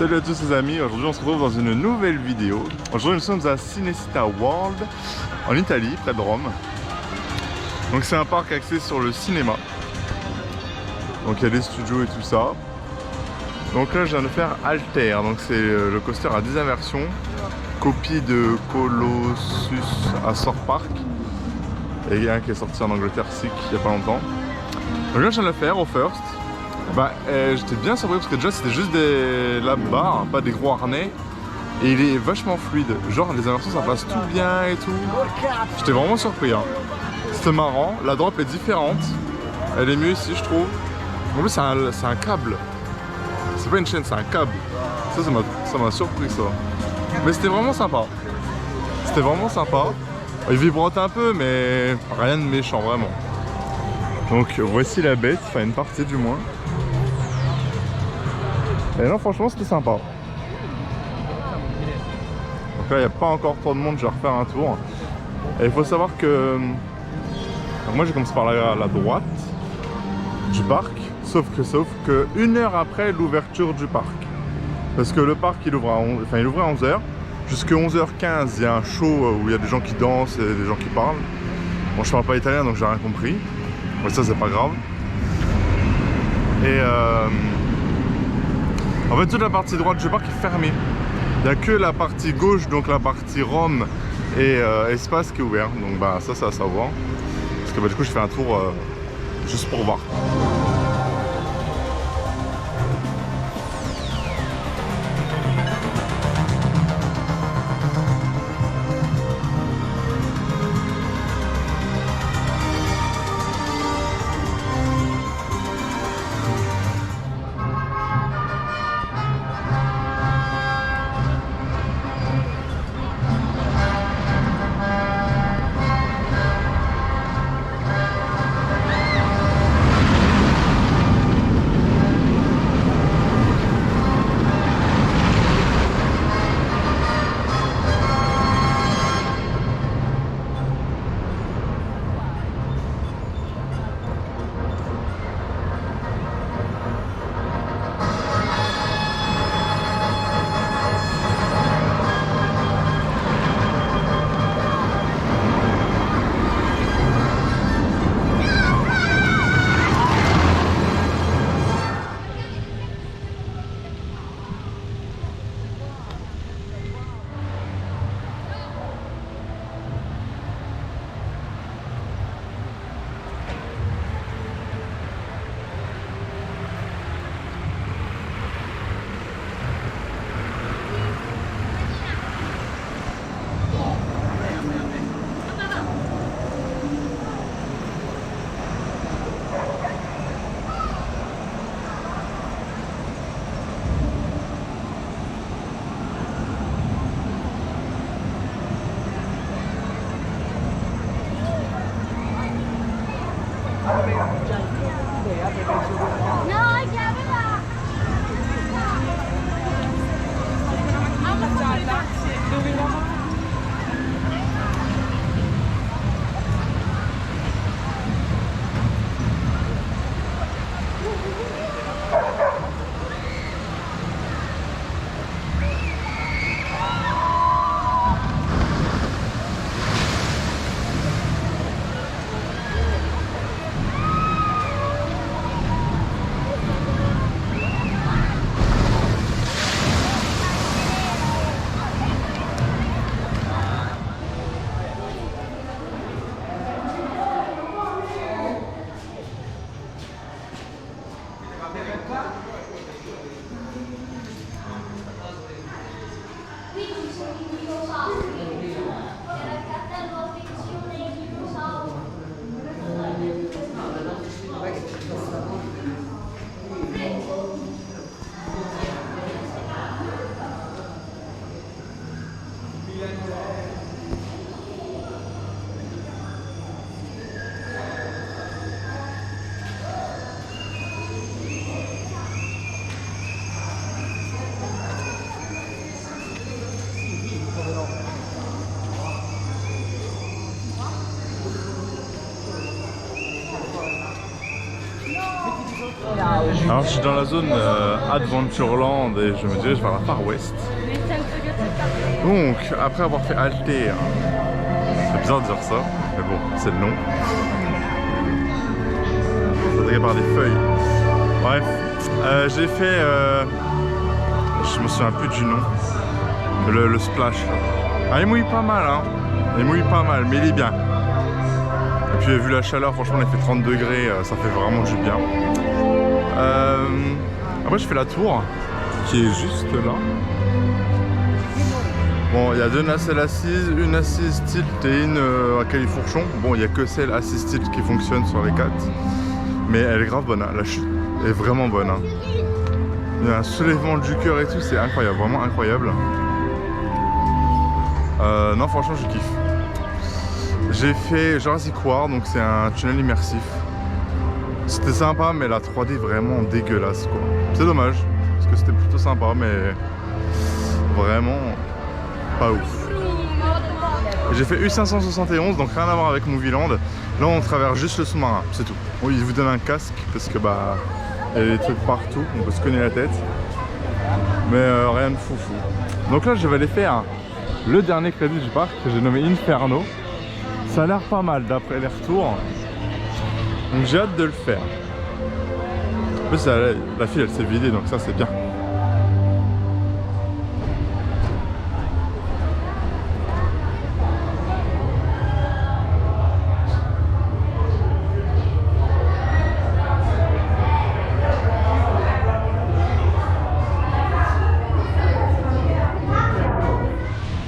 Salut à tous les amis, aujourd'hui on se retrouve dans une nouvelle vidéo. Aujourd'hui nous sommes à Cinecittà World en Italie, près de Rome. Donc c'est un parc axé sur le cinéma. Donc il y a des studios et tout ça. Donc là je viens de faire Alter, donc c'est le coaster à 10 inversions. Copie de Colossus à Thorpe Park. Et il y a un qui est sorti en Angleterre, Sick, il n'y a pas longtemps. Donc là je viens de le faire au first. J'étais bien surpris parce que déjà c'était juste la barre, pas des gros harnais. Et il est vachement fluide. Genre les inversions ça passe tout bien et tout. J'étais vraiment surpris. Hein. C'était marrant. La drop est différente. Elle est mieux ici je trouve. En plus c'est un câble. C'est pas une chaîne, c'est un câble. Ça m'a surpris ça. Mais c'était vraiment sympa. C'était vraiment sympa. Il vibrote un peu mais rien de méchant vraiment. Donc voici la bête, enfin une partie du moins. Et non franchement c'était sympa. Donc là il n'y a pas encore trop de monde, je vais refaire un tour. Et il faut savoir que donc moi j'ai commencé par la droite du parc, sauf que 1 heure après l'ouverture du parc. Parce que le parc il ouvre à 11h. Jusqu'à 11h15 il y a un show où il y a des gens qui dansent et des gens qui parlent. Bon je parle pas italien donc j'ai rien compris. Mais ça c'est pas grave. Et en fait toute la partie droite du parc est fermée. Il n'y a que la partie gauche, donc la partie Rome et espace qui est ouvert. Donc ça c'est à savoir. Parce que du coup je fais un tour juste pour voir. Alors je suis dans la zone Adventureland et je me dirige vers la Far West. Donc après avoir fait Altair, c'est bizarre de dire ça, mais bon c'est le nom. Faudrait par des feuilles. Bref, j'ai fait, je me souviens plus du nom, le splash là. Ah, il mouille pas mal hein, il mouille pas mal mais il est bien. Et puis vu la chaleur, franchement il fait 30 degrés, ça fait vraiment du bien. Après je fais la tour qui est juste là. Bon, il y a deux nacelles assises, une assise tilt et une à califourchon. Bon, il n'y a que celle assise tilt qui fonctionne sur les 4. Mais elle est grave bonne, hein. La chute est vraiment bonne. Hein. Il y a un soulèvement du cœur et tout, c'est incroyable, vraiment incroyable. Non, franchement, je kiffe. J'ai fait Jurassic World, donc c'est un tunnel immersif. C'était sympa, mais la 3D vraiment dégueulasse, quoi. C'est dommage, parce que c'était plutôt sympa, mais vraiment pas ouf. J'ai fait U571, donc rien à voir avec Movieland. Là, on traverse juste le sous-marin, c'est tout. Bon, ils vous donnent un casque, parce que bah, il y a des trucs partout, on peut se cogner la tête. Mais rien de foufou. Donc là, je vais aller faire le dernier crédit du parc, que j'ai nommé Inferno. Ça a l'air pas mal d'après les retours. Donc j'ai hâte de le faire. En plus la file elle s'est vidée donc ça c'est bien.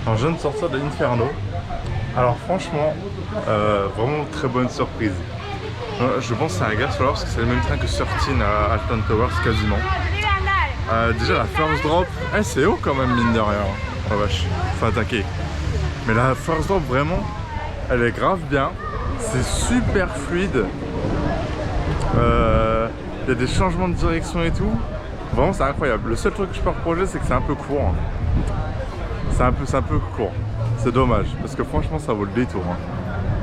Alors je viens de sortir de l'Inferno. Alors franchement, vraiment très bonne surprise. Je pense que c'est un gars sur l'heure parce que c'est le même train que sur 13 à Alton Towers quasiment. Déjà la first drop, c'est haut quand même mine de rien. Oh la vache, faut attaquer. Mais la first drop vraiment, elle est grave bien. C'est super fluide. Il y a des changements de direction et tout. Vraiment c'est incroyable. Le seul truc que je peux reprocher c'est que c'est un peu court. C'est un peu court. C'est dommage parce que franchement ça vaut le détour.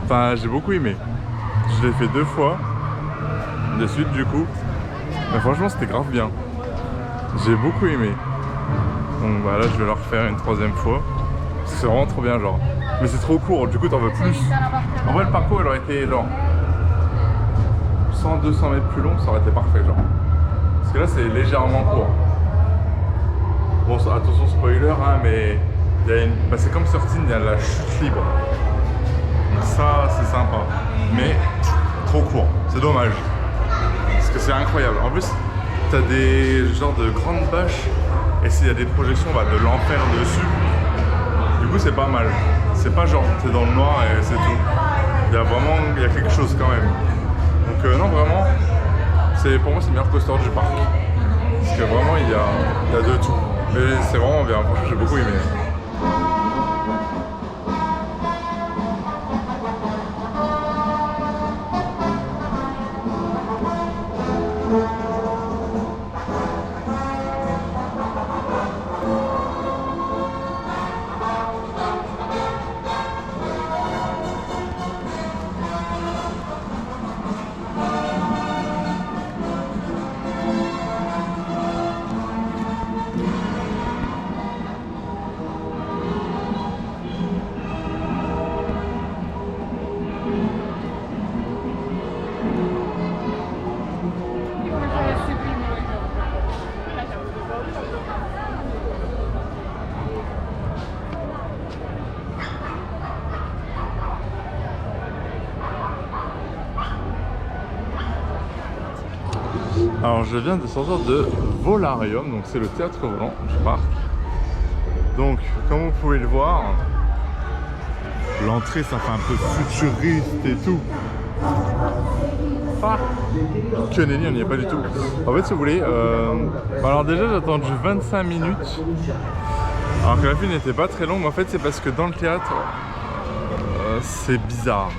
Enfin j'ai beaucoup aimé. Je l'ai fait 2 fois de suite du coup. Mais franchement c'était grave bien. J'ai beaucoup aimé. Donc bah là je vais le refaire une 3e fois. C'est vraiment trop bien genre. Mais c'est trop court, du coup t'en veux plus. En vrai le parcours il aurait été genre 100-200 mètres plus long, ça aurait été parfait genre. Parce que là c'est légèrement court. Bon attention spoiler hein, mais il y a bah, c'est comme sur 13, il y a la chute libre. Donc ça c'est sympa. Mais trop court, c'est dommage. Parce que c'est incroyable. En plus t'as des genres de grandes bâches et s'il y a des projections bah, de l'enfer dessus. Du coup c'est pas mal. C'est pas genre t'es dans le noir et c'est tout. Il y a quelque chose quand même. Donc non vraiment, pour moi c'est le meilleur coaster du parc. Parce que vraiment il y a de tout. Mais c'est vraiment bien, franchement j'ai beaucoup aimé. Alors je viens de sortir de Volarium, donc c'est le théâtre volant du parc. Donc comme vous pouvez le voir, l'entrée ça fait un peu futuriste et tout. Ah, que nenni, on n'y est pas du tout. En fait si vous voulez, alors déjà j'ai attendu 25 minutes. Alors que la file n'était pas très longue, mais en fait c'est parce que dans le théâtre, c'est bizarre.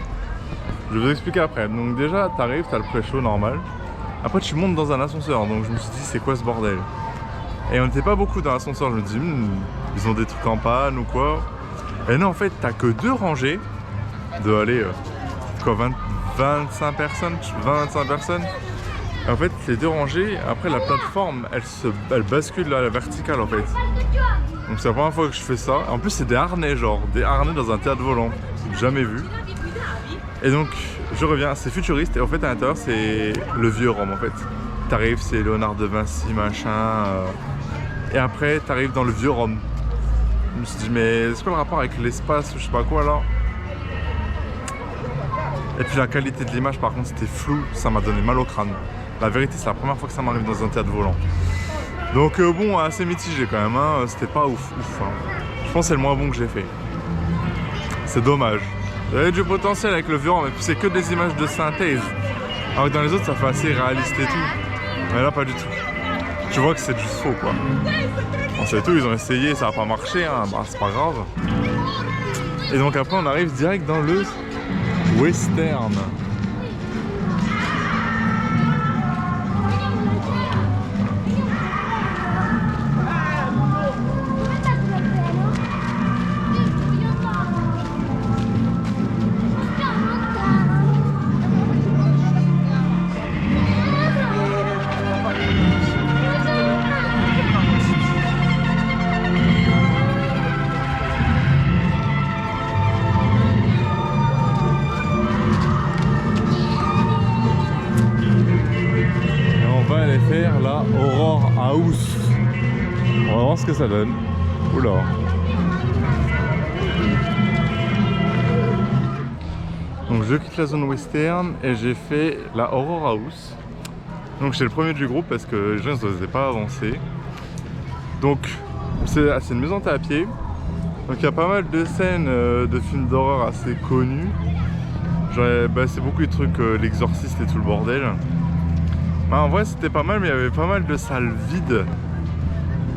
Je vais vous expliquer après. Donc déjà t'arrives, t'as le pré-show normal. Après tu montes dans un ascenseur, donc je me suis dit c'est quoi ce bordel. Et on n'était pas beaucoup dans l'ascenseur, je me dis ils ont des trucs en panne ou quoi. Et non en fait t'as que 2 rangées de aller quoi 25 personnes, 20-25 personnes. En fait, les 2 rangées, après la plateforme, elle bascule à la verticale en fait. Donc c'est la première fois que je fais ça. En plus, c'est des harnais, genre des harnais dans un théâtre volant. Jamais vu. Et donc, je reviens, c'est futuriste et en fait, à l'intérieur, c'est le vieux Rome en fait. T'arrives, c'est Léonard de Vinci, machin. Et après, t'arrives dans le vieux Rome. Je me suis dit, mais c'est quoi le rapport avec l'espace ou je sais pas quoi là? Et puis la qualité de l'image, par contre, c'était flou, ça m'a donné mal au crâne. La vérité, c'est la première fois que ça m'arrive dans un théâtre volant. Donc bon, assez mitigé quand même, hein. C'était pas ouf, hein. Je pense que c'est le moins bon que j'ai fait. C'est dommage. Il y avait du potentiel avec le vieux Rome, mais puis c'est que des images de synthèse. Alors que dans les autres, ça fait assez réaliste et tout. Mais là, pas du tout. Tu vois que c'est juste faux, quoi. Bon, c'est tout, ils ont essayé, ça a pas marché, hein. Bah, c'est pas grave. Et donc après, on arrive direct dans le western. Faire la Aurora House. On va voir ce que ça donne. Oula. Donc je quitte la zone western et j'ai fait la Aurora House. Donc j'étais le premier du groupe parce que les gens n'osaient pas avancer. Donc c'est une maison à pied. Donc il y a pas mal de scènes de films d'horreur assez connus. C'est beaucoup de trucs, l'exorciste et tout le bordel. Bah, en vrai c'était pas mal, mais il y avait pas mal de salles vides.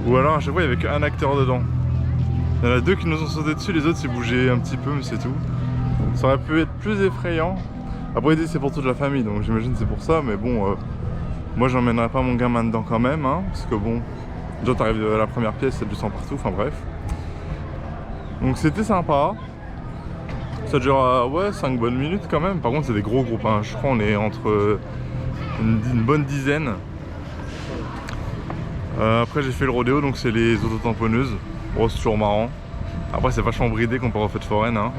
Ou alors à chaque fois il n'y avait qu'un acteur dedans. Il y en a 2 qui nous ont sauté dessus, les autres ils bougeaient un petit peu, mais c'est tout. Ça aurait pu être plus effrayant. Après c'est pour toute la famille, donc j'imagine c'est pour ça, mais bon, moi j'emmènerai pas mon gamin dedans quand même, hein, parce que bon, déjà t'arrives à la première pièce, il y a du sang partout, enfin bref. Donc c'était sympa. Ça dure ouais, 5 bonnes minutes quand même. Par contre c'est des gros groupes, hein. Je crois on est entre une bonne dizaine. Après j'ai fait le rodéo, donc c'est les autotamponneuses. Bon, c'est toujours marrant. Après c'est vachement bridé comparé aux fêtes foraines, hein.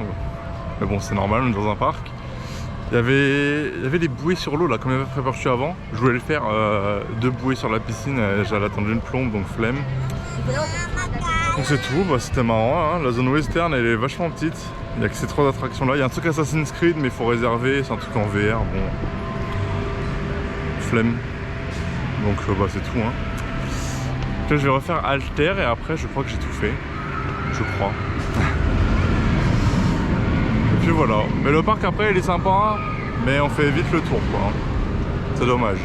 Mais bon c'est normal, on est dans un parc. Il y avait des bouées sur l'eau là, comme il y avait préparé avant. Je voulais le faire, 2 bouées sur la piscine, j'allais attendre une plombe, donc flemme. Donc c'est tout, bah, c'était marrant, hein. La zone western elle est vachement petite. Il n'y a que ces 3 attractions là. Il y a un truc Assassin's Creed mais il faut réserver, c'est un truc en VR, bon. Flemme. Donc bah, c'est tout, hein. Là, je vais refaire Alter et après je crois que j'ai tout fait. Je crois. Et puis voilà. Mais le parc après il est sympa, mais on fait vite le tour quoi. C'est dommage.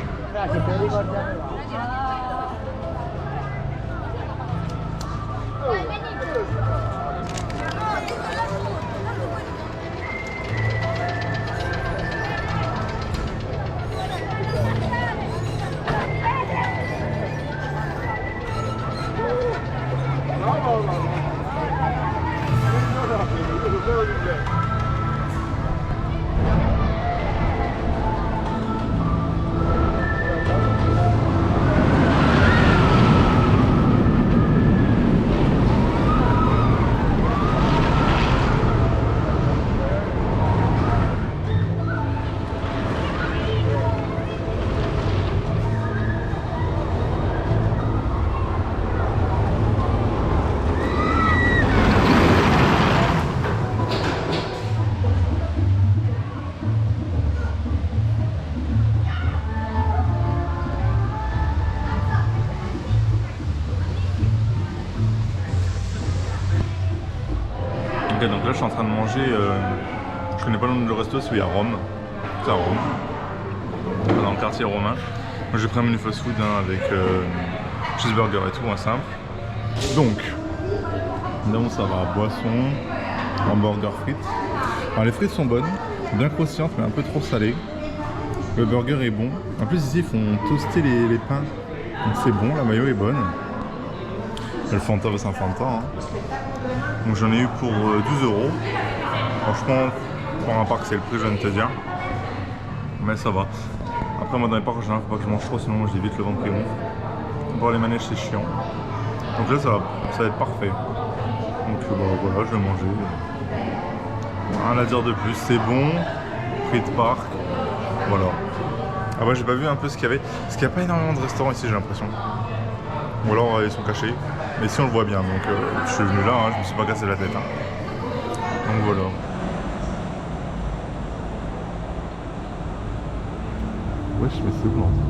Ok, donc là je suis en train de manger, je connais pas le nom du resto, celui à Rome. C'est à Rome, dans le quartier romain. Moi j'ai pris un menu fast food hein, avec cheeseburger et tout, hein, simple. Donc, évidemment ça va, boisson, hamburger, frites. Alors les frites sont bonnes, bien croustillantes mais un peu trop salées. Le burger est bon. En plus ici ils font toaster les pains, donc c'est bon, la mayo est bonne. Le Fanta, c'est un Fanta. Hein. Donc j'en ai eu pour 12 €. Franchement, pour un parc, c'est le prix, je viens de te dire. Mais ça va. Après, Après moi dans les parcs, il faut pas que je mange trop, sinon j'ai vite le ventre qui gonfle. Voir les manèges c'est chiant. Donc là ça va être parfait. Donc voilà, je vais manger. Rien à dire de plus, c'est bon. Prix de parc. Voilà. Ah ouais, j'ai pas vu un peu ce qu'il y avait. Parce qu'il n'y a pas énormément de restaurants ici, j'ai l'impression. Ou alors ils sont cachés. Mais ici on le voit bien, donc je suis venu là, hein, je me suis pas cassé la tête. Hein. Donc voilà. Wesh, mais c'est où l'entrée ?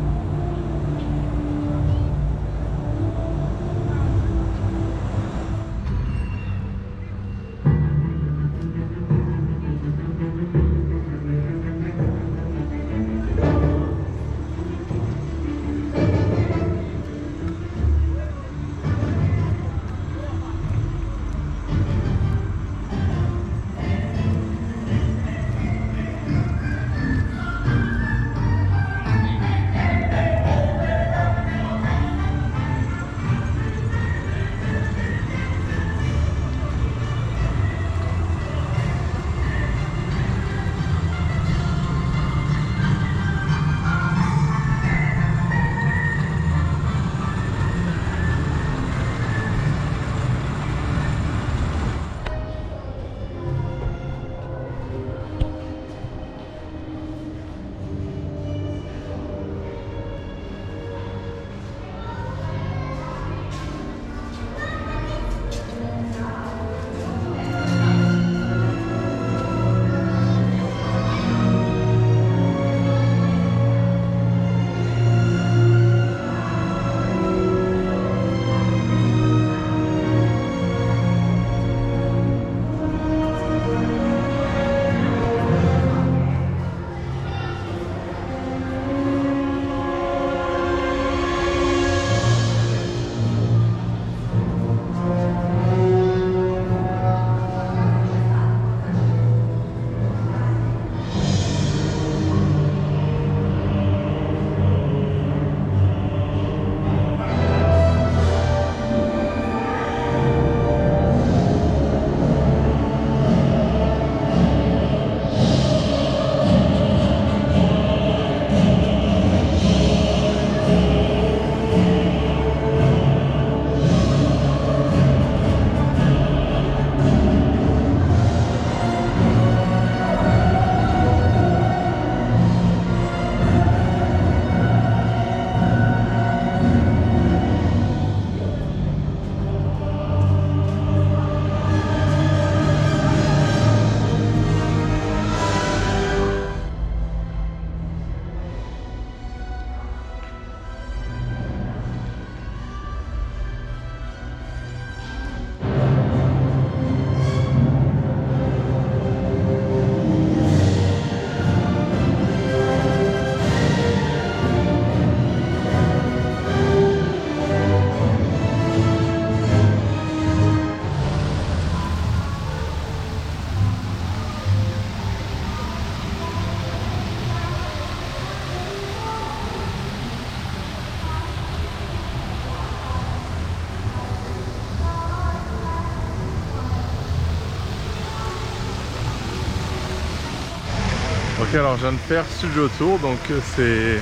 Ok, alors je viens de faire Studio Tour, donc c'est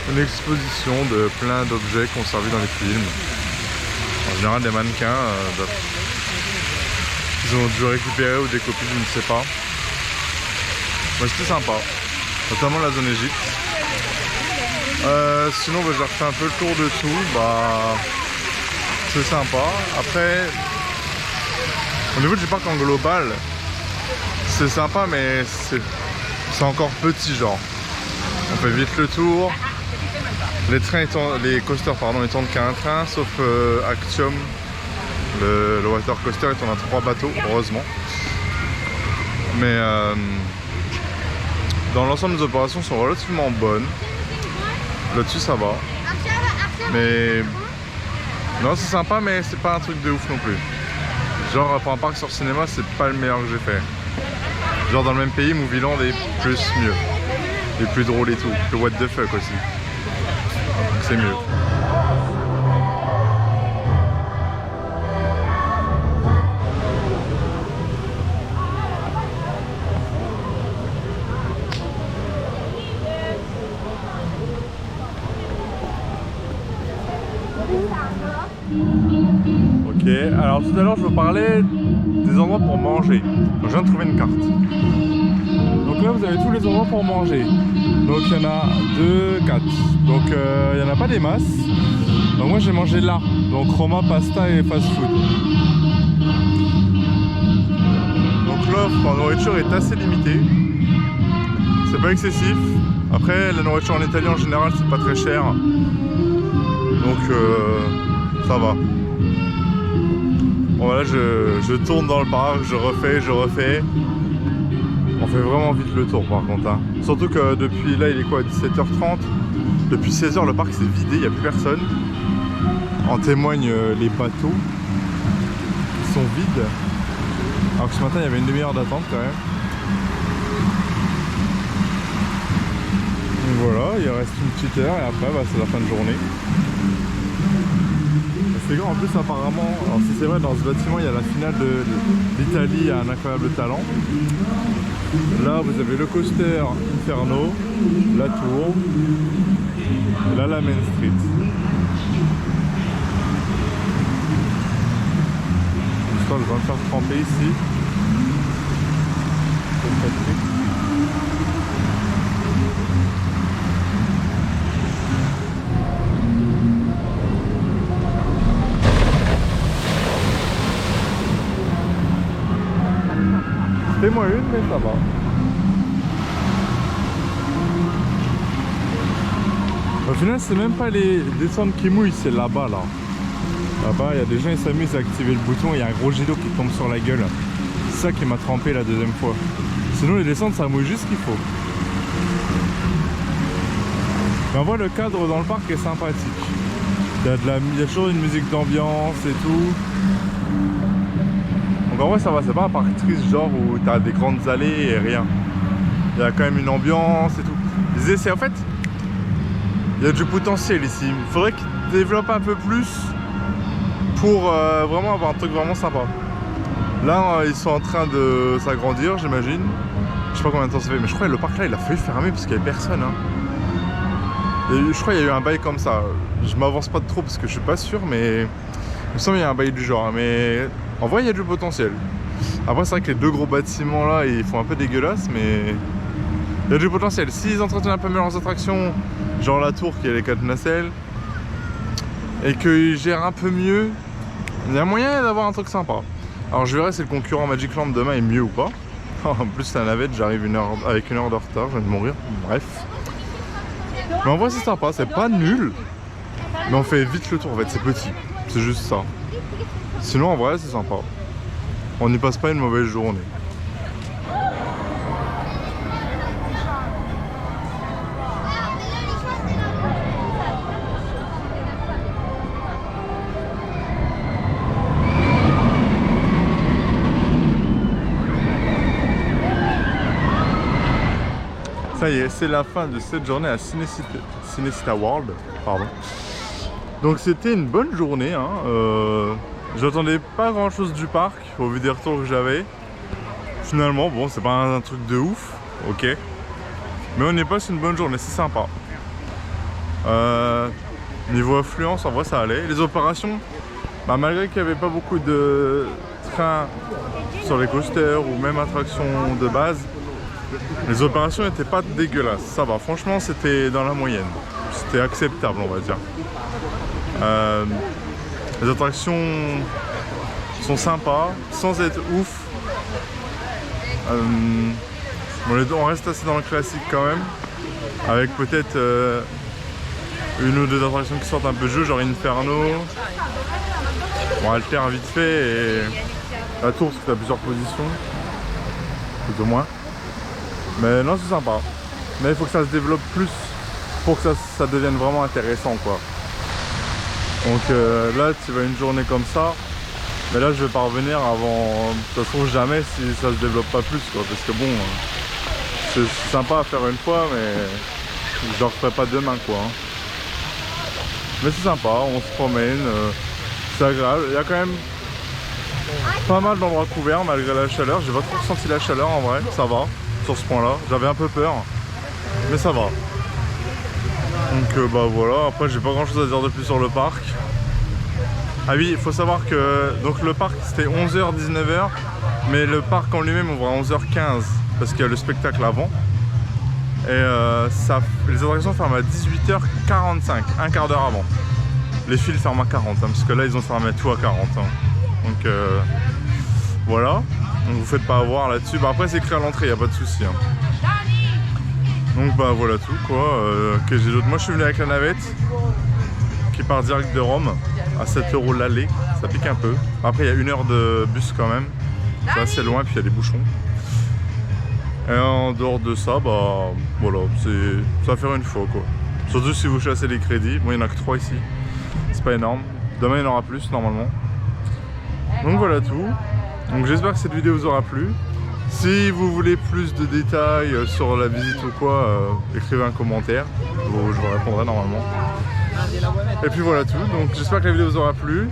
une exposition de plein d'objets qu'on servi dans les films. En général des mannequins qu'ils ont dû récupérer ou des copies, je ne sais pas. Mais c'était sympa, notamment la zone Égypte. Sinon j'ai refait un peu le tour de tout, c'est sympa. Après, au niveau du parc en global, c'est sympa mais c'est encore petit genre. On fait vite le tour. Les coasters ils tournent qu'à un train, sauf Actium, le water coaster, il tourne à 3 bateaux, heureusement. Mais dans l'ensemble des opérations sont relativement bonnes. Là-dessus ça va. Mais non, c'est sympa mais c'est pas un truc de ouf non plus. Genre pour un parc sur cinéma, c'est pas le meilleur que j'ai fait. Genre dans le même pays, Movieland est plus mieux. Et plus drôle et tout. Le what the fuck aussi. Donc c'est mieux. Ok, alors tout à l'heure je vous parlais des endroits pour manger. Donc, je viens de trouver une carte. Donc là vous avez tous les endroits pour manger. Donc il y en a 2, 4. Donc il n'y en a pas des masses. Donc moi j'ai mangé là. Donc Roma, pasta et fast food. Donc l'offre en nourriture est assez limitée. C'est pas excessif. Après la nourriture en Italie en général c'est pas très cher. Donc ça va. Bon voilà, je tourne dans le parc, je refais. On fait vraiment vite le tour par contre hein. Surtout que depuis là il est quoi, 17h30. Depuis 16h le parc s'est vidé, il n'y a plus personne. En témoignent les bateaux qui sont vides. Alors que ce matin il y avait une demi-heure d'attente quand même. Donc voilà, il reste une petite heure et après bah, c'est la fin de journée. C'est grand en plus apparemment, alors si c'est vrai dans ce bâtiment il y a la finale de l'Italie à un incroyable talent. Là vous avez le coaster Inferno, la tour, et là la Main Street. J'espère que je vais me faire tremper ici. Fais-moi une, mais ça va. Au final, c'est même pas les descentes qui mouillent, c'est là-bas, là. Là-bas, il y a des gens qui s'amusent à activer le bouton et il y a un gros jet d'eau qui tombe sur la gueule. C'est ça qui m'a trempé la deuxième fois. Sinon, les descentes, ça mouille juste ce qu'il faut. Mais on voit le cadre dans le parc est sympathique. Il y a toujours une musique d'ambiance et tout. Donc en vrai ça va, c'est pas un parc triste genre où t'as des grandes allées et rien. Il y a quand même une ambiance et tout. Les essais en fait, il y a du potentiel ici. Il faudrait qu'ils développent un peu plus pour vraiment avoir un truc vraiment sympa. Là ils sont en train de s'agrandir j'imagine. Je sais pas combien de temps ça fait, mais je crois que le parc là il a failli fermer parce qu'il y avait personne hein. Et je crois qu'il y a eu un bail comme ça. Je m'avance pas trop parce que je suis pas sûr, mais il me semble qu'il y a un bail du genre. Mais en vrai il y a du potentiel. Après c'est vrai que les deux gros bâtiments là ils font un peu dégueulasse, mais il y a du potentiel. S'ils entretiennent un peu mieux leurs attractions, genre la tour qui est les 4 nacelles, et qu'ils gèrent un peu mieux, il y a moyen d'avoir un truc sympa. Alors je verrai si le concurrent Magic Land demain est mieux ou pas. En plus la navette, j'arrive avec une heure de retard, je viens de mourir, bref. Mais en vrai c'est sympa, c'est pas nul, mais on fait vite le tour en fait, c'est petit, c'est juste ça. Sinon en vrai c'est sympa, on n'y passe pas une mauvaise journée. Ça y est, c'est la fin de cette journée à Cinecittà World. Pardon. Donc c'était une bonne journée. Hein. J'attendais pas grand chose du parc au vu des retours que j'avais. Finalement, bon, c'est pas un truc de ouf, ok. Mais on y passe une bonne journée, c'est sympa. Niveau affluence, en vrai, ça allait. Les opérations, bah, malgré qu'il n'y avait pas beaucoup de trains sur les coasters ou même attractions de base, les opérations n'étaient pas dégueulasses, ça va, franchement c'était dans la moyenne, c'était acceptable on va dire. Les attractions sont sympas, sans être ouf. On reste assez dans le classique quand même, avec peut-être une ou deux attractions qui sortent un peu jeu, genre Inferno. Bon, Alter vite fait et la tour parce que tu as plusieurs positions, plus ou moins. Mais non, c'est sympa. Mais il faut que ça se développe plus pour que ça devienne vraiment intéressant, quoi. Donc là, tu vas une journée comme ça. Mais là, je vais pas revenir avant, de toute façon, jamais si ça se développe pas plus, quoi. Parce que bon, c'est sympa à faire une fois, mais je le referai pas demain, quoi. Hein. Mais c'est sympa, on se promène, c'est agréable. Il y a quand même pas mal d'endroits couverts malgré la chaleur. J'ai pas trop ressenti la chaleur en vrai, ça va. Sur ce point là, j'avais un peu peur mais ça va. Donc bah voilà, après j'ai pas grand chose à dire de plus sur le parc. Ah oui, il faut savoir que donc le parc c'était 11h, 19h, mais le parc en lui-même ouvre à 11h15 parce qu'il y a le spectacle avant. Et les attractions ferment à 18h45, un quart d'heure avant. Les fils ferment à 40, hein, parce que là ils ont fermé tout à 40. Hein. Donc voilà, donc vous faites pas avoir là-dessus. Bah, après c'est écrit à l'entrée, il n'y a pas de souci. Hein. Donc bah voilà tout quoi. Que j'ai d'autre. Moi je suis venu avec la navette qui part direct de Rome à 7 € l'aller, ça pique un peu. Après il y a 1 heure de bus quand même, c'est assez loin puis il y a des bouchons. Et en dehors de ça, bah voilà, ça va faire une fois quoi. Surtout si vous chassez les crédits, bon il n'y en a que 3 ici, c'est pas énorme. Demain il y en aura plus normalement. Donc voilà tout. Donc j'espère que cette vidéo vous aura plu. Si vous voulez plus de détails sur la visite ou quoi, écrivez un commentaire, je vous répondrai normalement. Et puis voilà tout, donc j'espère que la vidéo vous aura plu.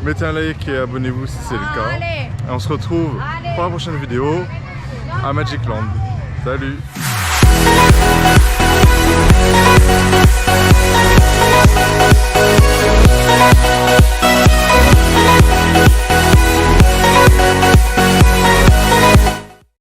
Mettez un like et abonnez-vous si c'est le cas. Et on se retrouve pour la prochaine vidéo à Magic Land. Salut!